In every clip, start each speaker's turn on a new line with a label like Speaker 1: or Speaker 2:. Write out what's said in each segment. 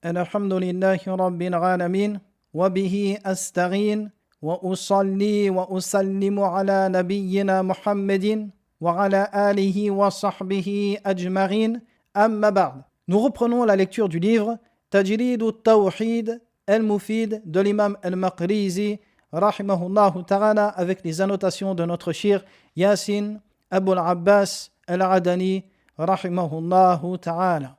Speaker 1: الحمد لله رب العالمين وبه أستعين وأصلي وأسلم على نبينا محمد وعلى آله وصحبه أجمعين أما بعد. Nous reprenons la lecture du livre Tajrid al-Tawhid al-Mufid de l'imam al-Maqrizi rahimahullah ta'ala avec les annotations de notre shir Yasin Abul Abbas al-Adani rahimahullah ta'ala.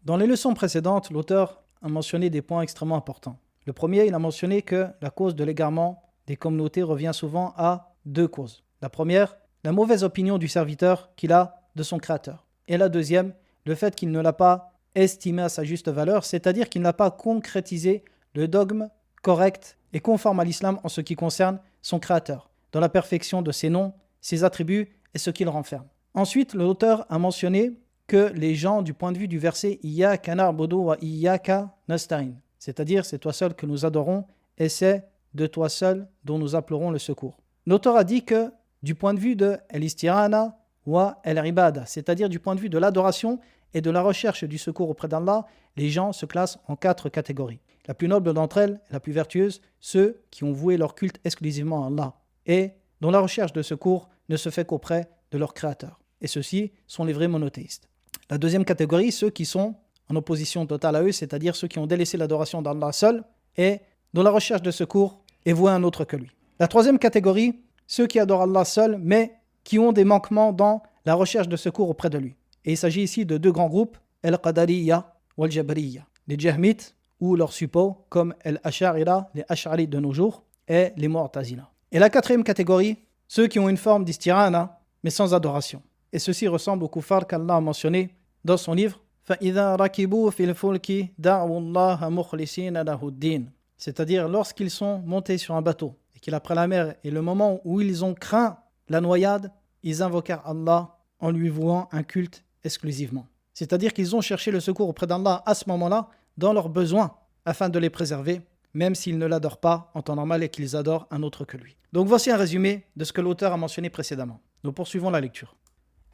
Speaker 1: Dans les leçons précédentes, l'auteur a mentionné des points extrêmement importants. Le premier, il a mentionné que la cause de l'égarement des communautés revient souvent à deux causes. La première, la mauvaise opinion du serviteur qu'il a de son créateur. Et la deuxième, le fait qu'il ne l'a pas estimé à sa juste valeur, c'est-à-dire qu'il n'a pas concrétisé le dogme correct et conforme à l'islam en ce qui concerne son créateur, dans la perfection de ses noms, ses attributs et ce qu'il renferme. Ensuite, l'auteur a mentionné que les gens, du point de vue du verset « Iyyaka na'budu wa iyyaka nasta'in », c'est-à-dire « c'est toi seul que nous adorons et c'est de toi seul dont nous implorons le secours ». L'auteur a dit que du point de vue de « al-istirana wa al-ibada », c'est-à-dire du point de vue de l'adoration et de la recherche du secours auprès d'Allah, les gens se classent en 4 catégories. La plus noble d'entre elles, la plus vertueuse, ceux qui ont voué leur culte exclusivement à Allah et dont la recherche de secours ne se fait qu'auprès de leur créateur. Et ceux-ci sont les vrais monothéistes. La deuxième catégorie, ceux qui sont en opposition totale à eux, c'est-à-dire ceux qui ont délaissé l'adoration d'Allah seul et dont la recherche de secours est vouée à un autre que lui. La troisième catégorie, ceux qui adorent Allah seul, mais qui ont des manquements dans la recherche de secours auprès de lui. Et il s'agit ici de deux grands groupes, Al-Qadariyya ou Al-Jabariyya. Les Jahmites ou leurs suppôts, comme Al-Ash'arira, les Ash'arites de nos jours, et les Mu'tazila. Et la quatrième catégorie, ceux qui ont une forme d'istirana, mais sans adoration. Et ceci ressemble au kuffar qu'Allah a mentionné dans son livre فَإِذَا رَكِبُوا فِي الْفُلْكِ دَعْوُوا اللَّهَ مُخْلِصِينَ لَهُ الدِّينَ. C'est-à-dire lorsqu'ils sont montés sur un bateau et qu'il a pris la mer et le moment où ils ont craint la noyade, ils invoquèrent Allah en lui vouant un culte exclusivement. C'est-à-dire qu'ils ont cherché le secours auprès d'Allah à ce moment-là dans leurs besoins afin de les préserver, même s'ils ne l'adorent pas en temps normal et qu'ils adorent un autre que lui. Donc voici un résumé de ce que l'auteur a mentionné précédemment. Nous poursuivons la lecture.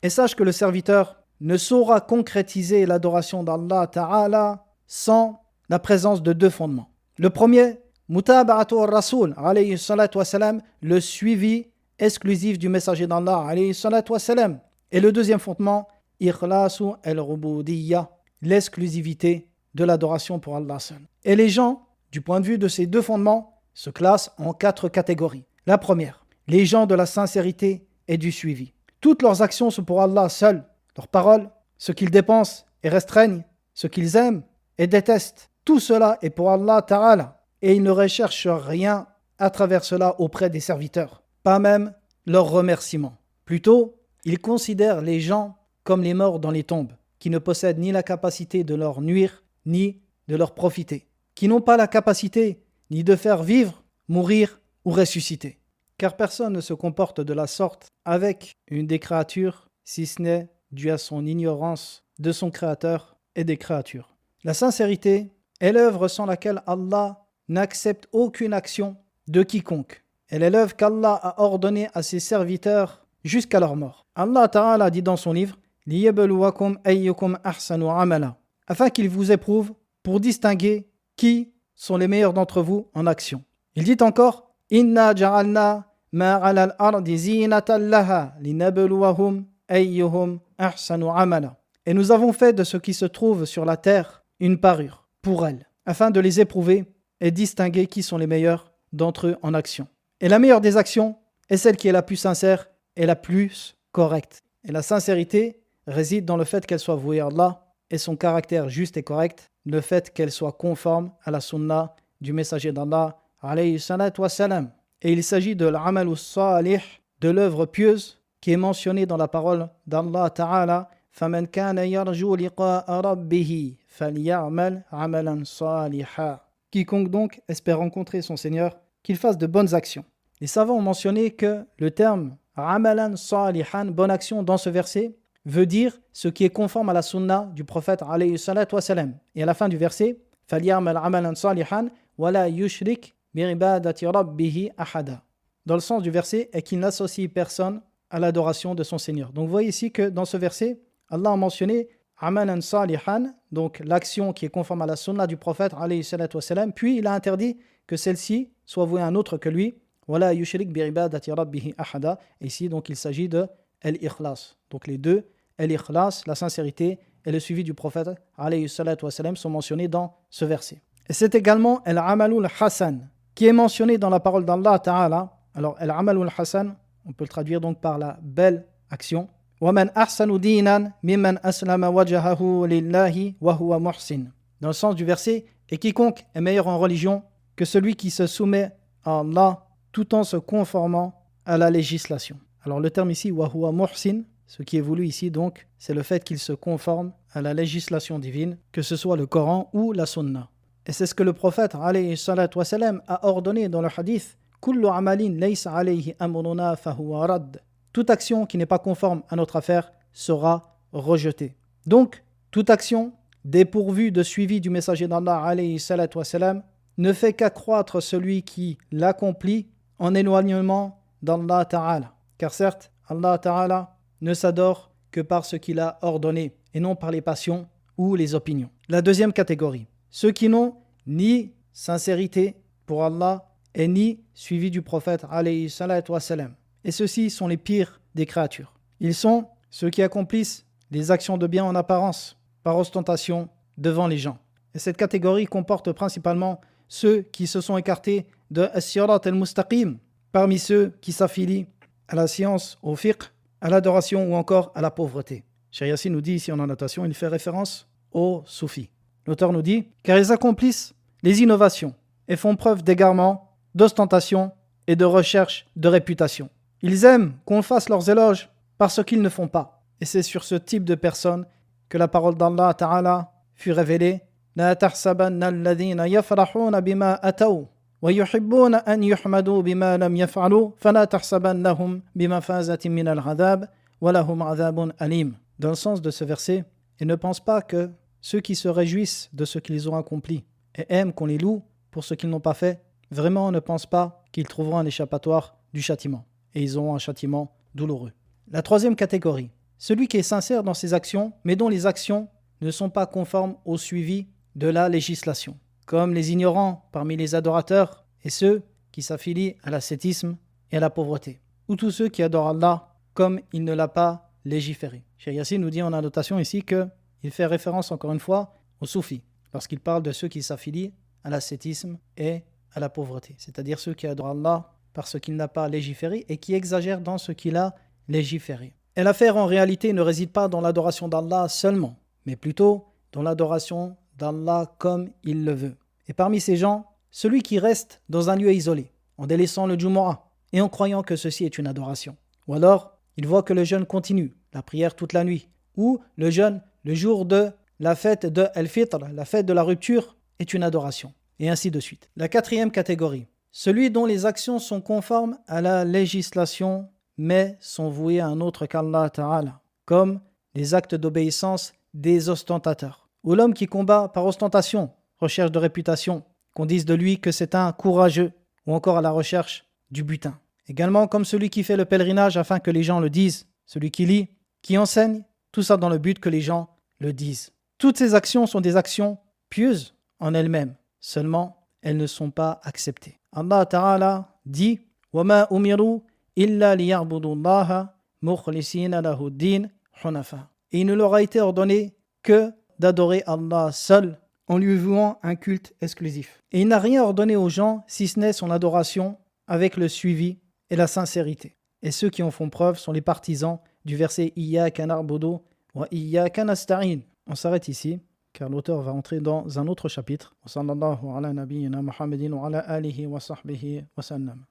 Speaker 1: Et sache que le serviteur ne saura concrétiser l'adoration d'Allah Ta'ala sans la présence de deux fondements. Le premier, mutaba'atu ar-rasoul alayhi salatu wa salam, le suivi exclusif du messager d'Allah alayhi salatu wa salam. Et le deuxième fondement, ikhlasu al-rubudiyya, l'exclusivité de l'adoration pour Allah seul. Et les gens, du point de vue de ces deux fondements, se classent en 4 catégories. La première, les gens de la sincérité et du suivi. Toutes leurs actions sont pour Allah seul. Leurs paroles, ce qu'ils dépensent et restreignent, ce qu'ils aiment et détestent. Tout cela est pour Allah Ta'ala. Et ils ne recherchent rien à travers cela auprès des serviteurs. Pas même leurs remerciements. Plutôt, ils considèrent les gens comme les morts dans les tombes, qui ne possèdent ni la capacité de leur nuire, ni de leur profiter. Qui n'ont pas la capacité ni de faire vivre, mourir ou ressusciter. Car personne ne se comporte de la sorte avec une des créatures, si ce n'est dû à son ignorance de son créateur et des créatures. La sincérité est l'œuvre sans laquelle Allah n'accepte aucune action de quiconque. Elle est l'œuvre qu'Allah a ordonnée à ses serviteurs jusqu'à leur mort. Allah Ta'ala dit dans son livre « Liyabluwakum ayyukum ahsanu amala » afin qu'il vous éprouve pour distinguer qui sont les meilleurs d'entre vous en action. Il dit encore « Inna ja'alna ma 'ala al-ardi zinatan laha linabluwahum ayyuhum ahsanu amala » Et nous avons fait de ce qui se trouve sur la terre une parure pour elles, afin de les éprouver et distinguer qui sont les meilleurs d'entre eux en action. Et la meilleure des actions est celle qui est la plus sincère et la plus correcte. Et la sincérité réside dans le fait qu'elle soit vouée à Allah et son caractère juste et correct, le fait qu'elle soit conforme à la sunna du messager d'Allah alayhi salatu wa salam. Et il s'agit de l'amal salih, de l'œuvre pieuse qui est mentionnée dans la parole d'Allah Ta'ala فَمَنْ كَانَ يَرْجُو لِقَاءَ رَبِّهِ فَلْيَعْمَلْ عَمَلًا صَالِحًا. Quiconque donc espère rencontrer son Seigneur, qu'il fasse de bonnes actions. Les savants ont mentionné que le terme amalan salihan, bonne action, dans ce verset, veut dire ce qui est conforme à la sunna du prophète alayhi salatu wa salam. Et à la fin du verset, فَلْيَعْمَلْ عَمَلًا صَالِحًا وَلَا يُشْرِكْ بِعِبَادَةِ رَبِّهِ أَحَدًا. Dans le sens du verset est qu'il n'associe personne à l'adoration de son Seigneur. Donc vous voyez ici que dans ce verset, Allah a mentionné amalan salihan, donc l'action qui est conforme à la sunna du prophète, alayhi salatu wassalam, puis il a interdit que celle-ci soit vouée à un autre que lui. Wala yushrik bi ibadati rabbihi ahada. Et ici, donc, il s'agit de al-ikhlas. Donc, les deux, al-ikhlas, la sincérité, et le suivi du prophète, alayhi salatu wassalam, sont mentionnés dans ce verset. Et c'est également al-amalul hasan, qui est mentionné dans la parole d'Allah Ta'ala. Alors, al-amalul hasan, on peut le traduire donc par la belle action. وَمَنْ أَحْسَنُ دِينًا مِمَّنْ أَسْلَمَ وَجْهَهُ لِلَّهِ وَهُوَ مُحْسِنٌ. Dans le sens du verset, et quiconque est meilleur en religion que celui qui se soumet à Allah tout en se conformant à la législation. Alors le terme ici, وَهُوَ مُحْسِنٌ, ce qui est voulu ici donc, c'est le fait qu'il se conforme à la législation divine, que ce soit le Coran ou la Sunna. Et c'est ce que le prophète alayhi salatu wassalam a ordonné dans le hadith, كُلُّ عَمَلٍ لَيْسَ عَلَيْهِ أَمْرُنَا فَهُوَ رَدٌّ. Toute action qui n'est pas conforme à notre affaire sera rejetée. Donc, toute action dépourvue de suivi du messager d'Allah alayhi salatu wassalam ne fait qu'accroître celui qui l'accomplit en éloignement d'Allah Ta'ala. Car certes, Allah Ta'ala ne s'adore que par ce qu'il a ordonné et non par les passions ou les opinions. La deuxième catégorie, ceux qui n'ont ni sincérité pour Allah et ni suivi du prophète alayhi salatu wassalam. Et ceux-ci sont les pires des créatures. Ils sont ceux qui accomplissent des actions de bien en apparence, par ostentation, devant les gens. Et cette catégorie comporte principalement ceux qui se sont écartés de as-sirat al-mustaqim, parmi ceux qui s'affilient à la science, au fiqh, à l'adoration ou encore à la pauvreté. Cheikh Yassine nous dit ici en annotation, il fait référence aux soufis. L'auteur nous dit, car ils accomplissent les innovations et font preuve d'égarement, d'ostentation et de recherche de réputation. Ils aiment qu'on fasse leurs éloges par ce qu'ils ne font pas. Et c'est sur ce type de personnes que la parole d'Allah Ta'ala fut révélée. لا تحسبن الذين يفرحون بما أتوا ويحبون أن يحمدوا بما لم يفعلوا فلا تحسبنهم بمفازة من العذاب ولهم عذاب أليم. Dans le sens de ce verset, ils ne pensent pas que ceux qui se réjouissent de ce qu'ils ont accompli et aiment qu'on les loue pour ce qu'ils n'ont pas fait, vraiment ne pensent pas qu'ils trouveront un échappatoire du châtiment. Et ils auront un châtiment douloureux. La troisième catégorie, celui qui est sincère dans ses actions, mais dont les actions ne sont pas conformes au suivi de la législation, comme les ignorants parmi les adorateurs et ceux qui s'affilient à l'ascétisme et à la pauvreté, ou tous ceux qui adorent Allah comme il ne l'a pas légiféré. Cheikh Yassine nous dit en annotation ici qu'il fait référence encore une fois aux soufis, lorsqu'il parle de ceux qui s'affilient à l'ascétisme et à la pauvreté, c'est-à-dire ceux qui adorent Allah par ce qu'il n'a pas légiféré et qui exagère dans ce qu'il a légiféré. Et l'affaire en réalité ne réside pas dans l'adoration d'Allah seulement, mais plutôt dans l'adoration d'Allah comme il le veut. Et parmi ces gens, celui qui reste dans un lieu isolé, en délaissant le Jumu'ah et en croyant que ceci est une adoration. Ou alors, il voit que le jeûne continue, la prière toute la nuit, ou le jeûne le jour de la fête de Al-Fitr, la fête de la rupture, est une adoration. Et ainsi de suite. La quatrième catégorie, celui dont les actions sont conformes à la législation, mais sont vouées à un autre qu'Allah Ta'ala, comme les actes d'obéissance des ostentateurs. Ou l'homme qui combat par ostentation, recherche de réputation, qu'on dise de lui que c'est un courageux, ou encore à la recherche du butin. Également comme celui qui fait le pèlerinage afin que les gens le disent, celui qui lit, qui enseigne, tout ça dans le but que les gens le disent. Toutes ces actions sont des actions pieuses en elles-mêmes, seulement elles ne sont pas acceptées. Allah Ta'ala dit وَمَا أُمِرُوا إِلَّا لِيَعْبُدُوا اللَّهَ مُخْلِصِينَ لَهُ الدِّينَ حُنَفَاءَ. Et il ne leur a été ordonné que d'adorer Allah seul en lui vouant un culte exclusif. Et il n'a rien ordonné aux gens si ce n'est son adoration avec le suivi et la sincérité. Et ceux qui en font preuve sont les partisans du verset Iyyaka na'budu wa iyyaka nasta'in. On s'arrête ici, car l'auteur va entrer dans un autre chapitre. Wa sallallahu ala nabiyyina Muhammadin wa ala alihi wa sahbihi wa sallam.